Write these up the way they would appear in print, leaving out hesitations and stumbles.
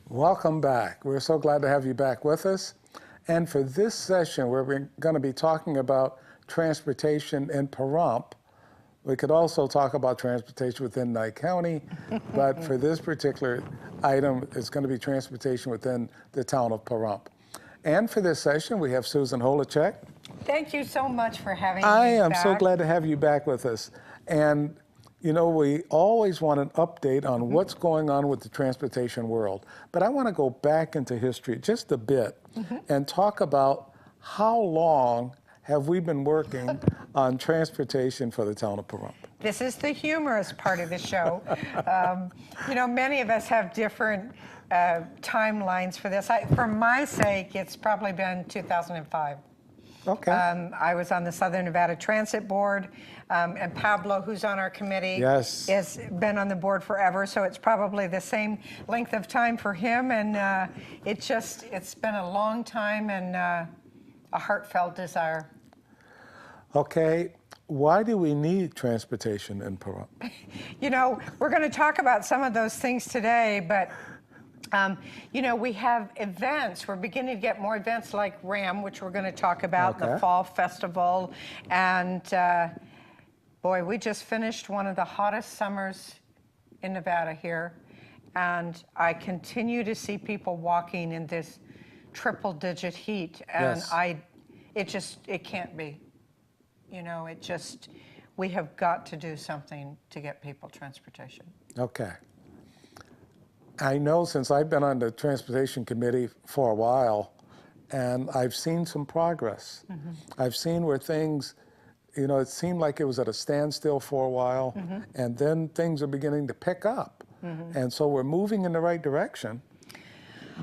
Welcome back. We're so glad to have you back with us. And for this session, where we're going to be talking about transportation in Pahrump, we could also talk about transportation within Nye County, but for this particular item, it's going to be transportation within the town of Pahrump. And for this session, we have Susan Holecheck. Thank you so much for having me I am back. so glad to have you back with us. And you know, we always want an update on what's going on with the transportation world. But I want to go back into history just a bit and talk about how long have we been working on transportation for the town of Pahrump. This is the humorous part of the show. You know, many of us have different timelines for this. For my sake, it's probably been 2005. Okay. I was on the Southern Nevada Transit Board, and Pablo, who's on our committee, has been on the board forever, so it's probably the same length of time for him, and it's been a long time and a heartfelt desire. Okay, why do we need transportation in Pahrump? You know, we're going to talk about some of those things today, but you know, we have events. We're beginning to get more events like RAM, which we're going to talk about, the Fall Festival. And boy, we just finished one of the hottest summers in Nevada here. And I continue to see people walking in this triple-digit heat. And it can't be. You know, we have got to do something to get people transportation. Okay. I know since I've been on the Transportation Committee for a while, and I've seen some progress. I've seen where things, you know, it seemed like it was at a standstill for a while, and then things are beginning to pick up. And so we're moving in the right direction.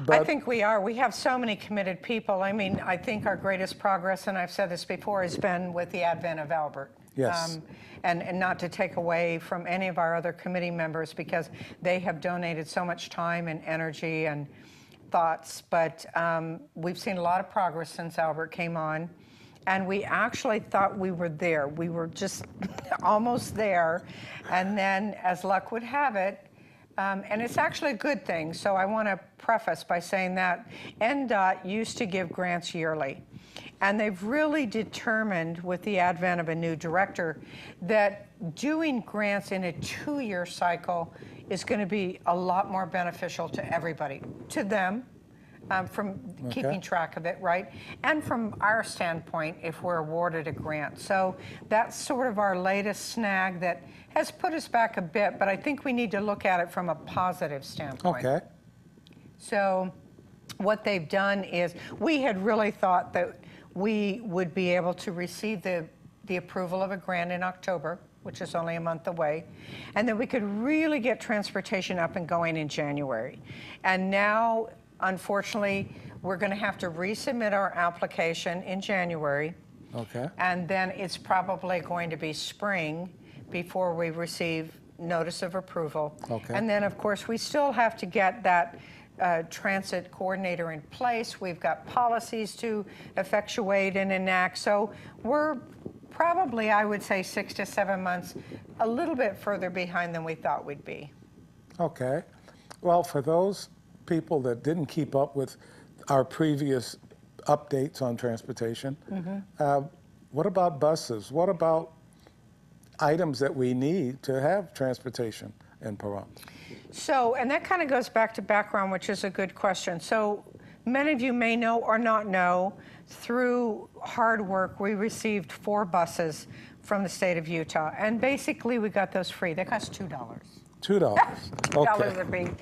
But I think we are. We have so many committed people. I mean, I think our greatest progress, and I've said this before, has been with the advent of Albert. Yes. And not to take away from any of our other committee members, because they have donated so much time and energy and thoughts, but we've seen a lot of progress since Albert came on, and we actually thought we were there. We were just almost there, and then as luck would have it, and it's actually a good thing, so I want to preface by saying that NDOT used to give grants yearly. And they've really determined, with the advent of a new director, that doing grants in a 2-year cycle is going to be a lot more beneficial to everybody, to them, from keeping track of it, right? And from our standpoint, if we're awarded a grant. So that's sort of our latest snag that has put us back a bit, but I think we need to look at it from a positive standpoint. Okay. So what they've done is, we had really thought that we would be able to receive the approval of a grant in October, which is only a month away, and then we could really get transportation up and going in January. And now, unfortunately, we're going to have to resubmit our application in January. Okay. And then it's probably going to be spring before we receive notice of approval. Okay. And then, of course, we still have to get that transit coordinator in place. We've got policies to effectuate and enact. So we're probably, I would say, 6 to 7 months, a little bit further behind than we thought we'd be. Okay. Well, for those people that didn't keep up with our previous updates on transportation, what about buses? What about items that we need to have transportation in Pahrump? So, and that kind of goes back to background, which is a good question. So many of you may know or not know, through hard work, we received 4 buses from the state of Utah. And basically, we got those free. They cost $2. $2. $2 a piece.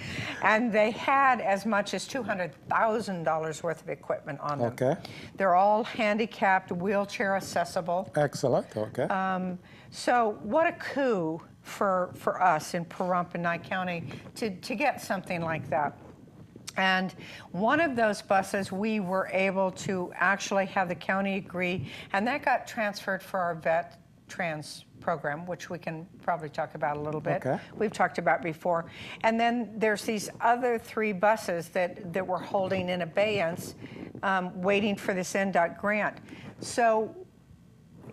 And they had as much as $200,000 worth of equipment on them. Okay. They're all handicapped, wheelchair accessible. Excellent. Okay. So what a coup for us in Pahrump and Nye County to get something like that. And one of those buses, we were able to actually have the county agree, and that got transferred for our vet trans program, which we can probably talk about a little bit. Okay. We've talked about before. And then there's these other 3 buses that we're holding in abeyance, waiting for this NDOT grant. So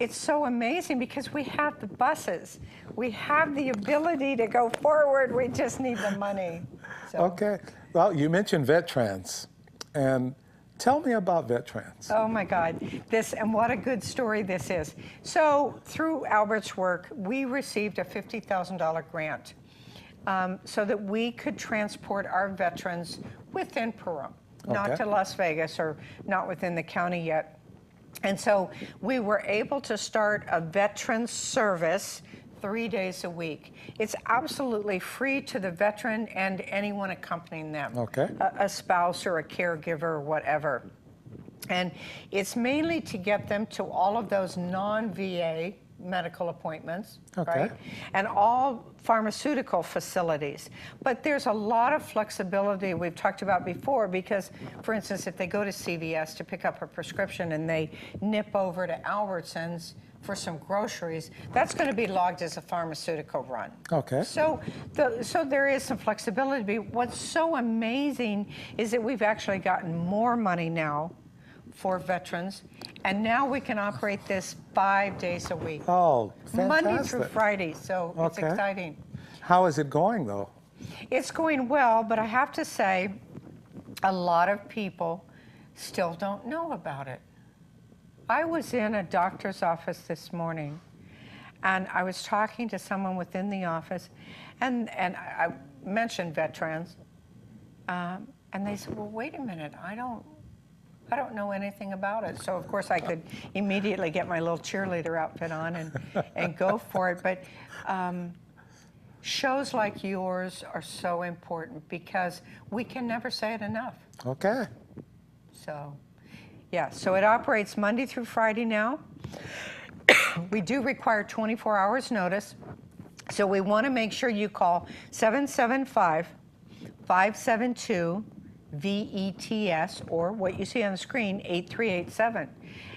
it's so amazing because we have the buses. We have the ability to go forward. We just need the money. So. Okay. Well, you mentioned VetTrans, and tell me about VetTrans. Oh my God, and what a good story this is. So through Albert's work, we received a $50,000 grant so that we could transport our veterans within Pahrump, not to Las Vegas or not within the county yet. And so we were able to start a veteran service 3 days a week. It's absolutely free to the veteran and anyone accompanying them, a spouse or a caregiver or whatever. And it's mainly to get them to all of those non-VA medical appointments, right? And all pharmaceutical facilities. But there's a lot of flexibility we've talked about before because, for instance, if they go to CVS to pick up a prescription and they nip over to Albertsons for some groceries, that's going to be logged as a pharmaceutical run. So there is some flexibility. What's so amazing is that we've actually gotten more money now for veterans, and now we can operate this 5 days a week. Oh, fantastic. Monday through Friday, so it's exciting. How is it going, though? It's going well, but I have to say, a lot of people still don't know about it. I was in a doctor's office this morning, and I was talking to someone within the office, and I mentioned VetTrans, and they said, well, wait a minute, I don't know anything about it. So, of course, I could immediately get my little cheerleader outfit on and go for it. But shows like yours are so important because we can never say it enough. So, yeah, so it operates Monday through Friday now. We do require 24 hours notice. So we want to make sure you call 775-572-VETS, or what you see on the screen, 8387.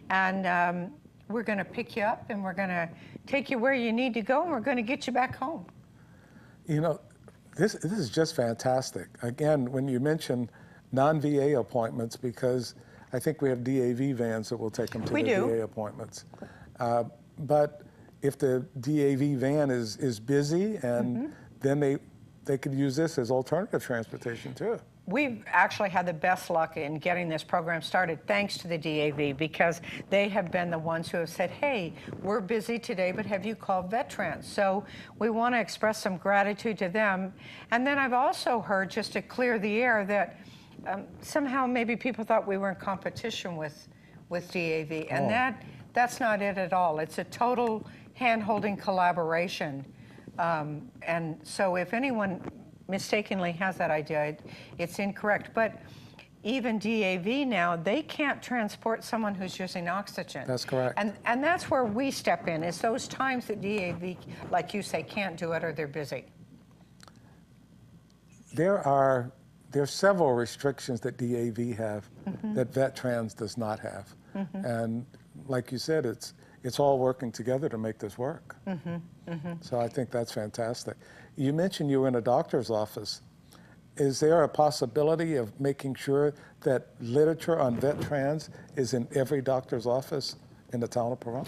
And we're going to pick you up, and we're going to take you where you need to go, and we're going to get you back home. You know, this is just fantastic. Again, when you mention non-VA appointments, because I think we have DAV vans that will take them to VA appointments. But if the DAV van is busy, and then they could use this as alternative transportation too. We've actually had the best luck in getting this program started thanks to the DAV, because they have been the ones who have said, hey, we're busy today, but have you called VetTrans? So we want to express some gratitude to them. And then I've also heard, just to clear the air, that somehow maybe people thought we were in competition with DAV, and that's not it at all. It's a total hand-holding collaboration. And so if anyone mistakenly has that idea, it's incorrect. But even DAV now, they can't transport someone who's using oxygen. That's correct. And that's where we step in, is those times that DAV, like you say, can't do it or they're busy. There are several restrictions that DAV have that VetTrans does not have. And like you said, it's all working together to make this work. So I think that's fantastic. You mentioned you were in a doctor's office. Is there a possibility of making sure that literature on VetTrans is in every doctor's office in the town of Pahrump?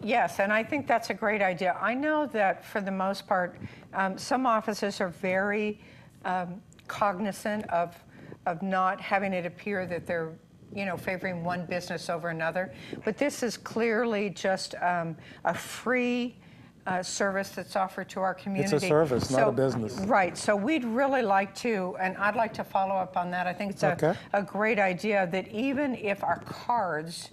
Yes, and I think that's a great idea. I know that for the most part, some offices are very cognizant of not having it appear that they're favoring one business over another. But this is clearly just a free service that's offered to our community. It's a service, not a business. Right. So we'd really like to, and I'd like to follow up on that. I think it's a great idea that even if our cards,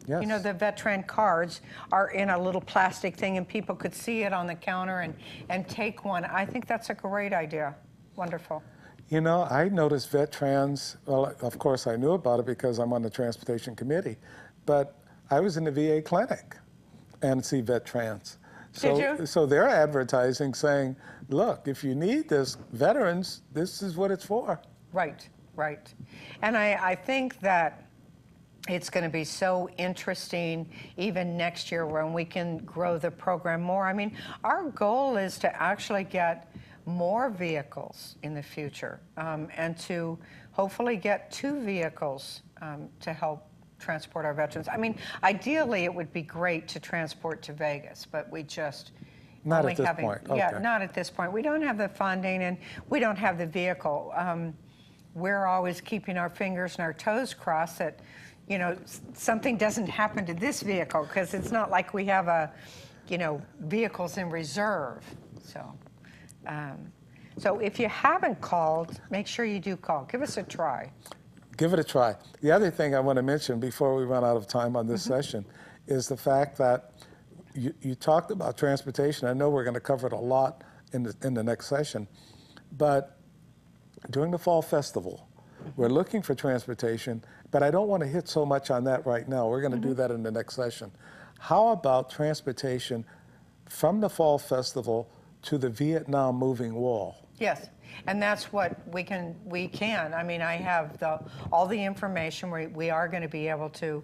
the VetTran cards, are in a little plastic thing and people could see it on the counter and take one, I think that's a great idea. Wonderful. You know, I noticed VetTrans, well, of course I knew about it because I'm on the transportation committee, but I was in the VA clinic and see VetTrans. Did you? So they're advertising saying, look, if you need this, veterans, this is what it's for. Right, right. And I think that it's going to be so interesting even next year when we can grow the program more. I mean, our goal is to actually get more vehicles in the future and to hopefully get 2 vehicles to help transport our veterans. I mean, ideally it would be great to transport to Vegas, but we just, Not only at this having, point. yeah, Okay. not at this point. We don't have the funding and we don't have the vehicle. We're always keeping our fingers and our toes crossed that, you know, something doesn't happen to this vehicle, because it's not like we have vehicles in reserve. So if you haven't called, make sure you do call. Give us a try. Give it a try. The other thing I want to mention before we run out of time on this session is the fact that you talked about transportation. I know we're going to cover it a lot in the next session, but during the Fall Festival, we're looking for transportation, but I don't want to hit so much on that right now. We're going to do that in the next session. How about transportation from the Fall Festival to the Vietnam Moving Wall? Yes, and that's what we can. I mean, I have all the information. We are going to be able to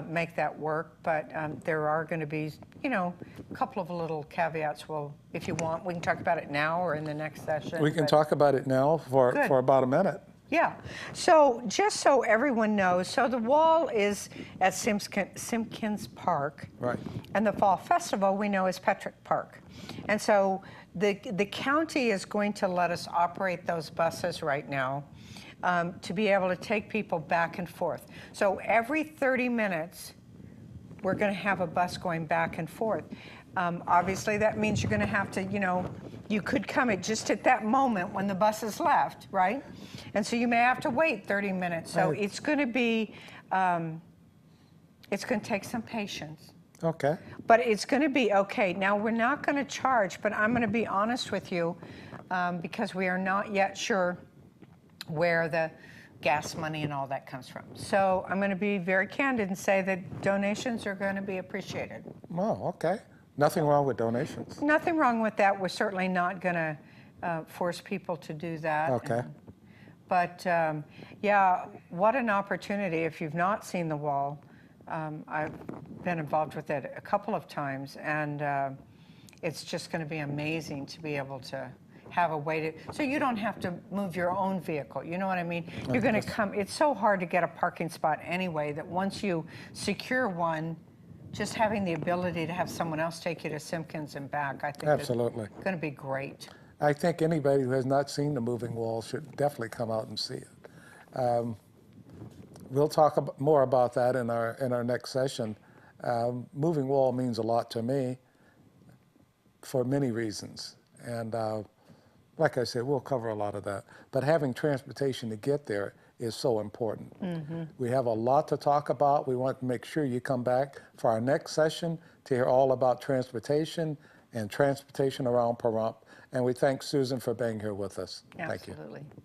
make that work, but there are going to be, a couple of little caveats. Well, if you want, we can talk about it now or in the next session. We can talk about it now for about a minute. Yeah. So just so everyone knows, so the wall is at Simpkins Park. Right. And the Fall Festival we know is Petrick Park. And so the county is going to let us operate those buses right now to be able to take people back and forth. So every 30 minutes, we're going to have a bus going back and forth. Obviously, that means you're going to have to, you could come just at that moment when the bus is left, right? And so you may have to wait 30 minutes. So Right. it's going to be, it's going to take some patience. Okay. But it's going to be okay. Now, we're not going to charge, but I'm going to be honest with you because we are not yet sure where the gas money and all that comes from. So I'm going to be very candid and say that donations are going to be appreciated. Oh, okay. Nothing wrong with donations. Nothing wrong with that. We're certainly not going to force people to do that. Okay. But yeah, what an opportunity. If you've not seen the wall, I've been involved with it a couple of times, and it's just going to be amazing to be able to have a way to, so you don't have to move your own vehicle. You know what I mean? You're going to come, it's so hard to get a parking spot anyway that once you secure one, just having the ability to have someone else take you to Simpkins and back, I think Absolutely. is going to be great. I think anybody who has not seen the moving wall should definitely come out and see it. We'll talk more about that in our next session. Moving wall means a lot to me for many reasons, and like I said, we'll cover a lot of that. But having transportation to get there is so important. We have a lot to talk about. We want to make sure you come back for our next session to hear all about transportation and transportation around Pahrump. And we thank Susan for being here with us. Absolutely. Thank you.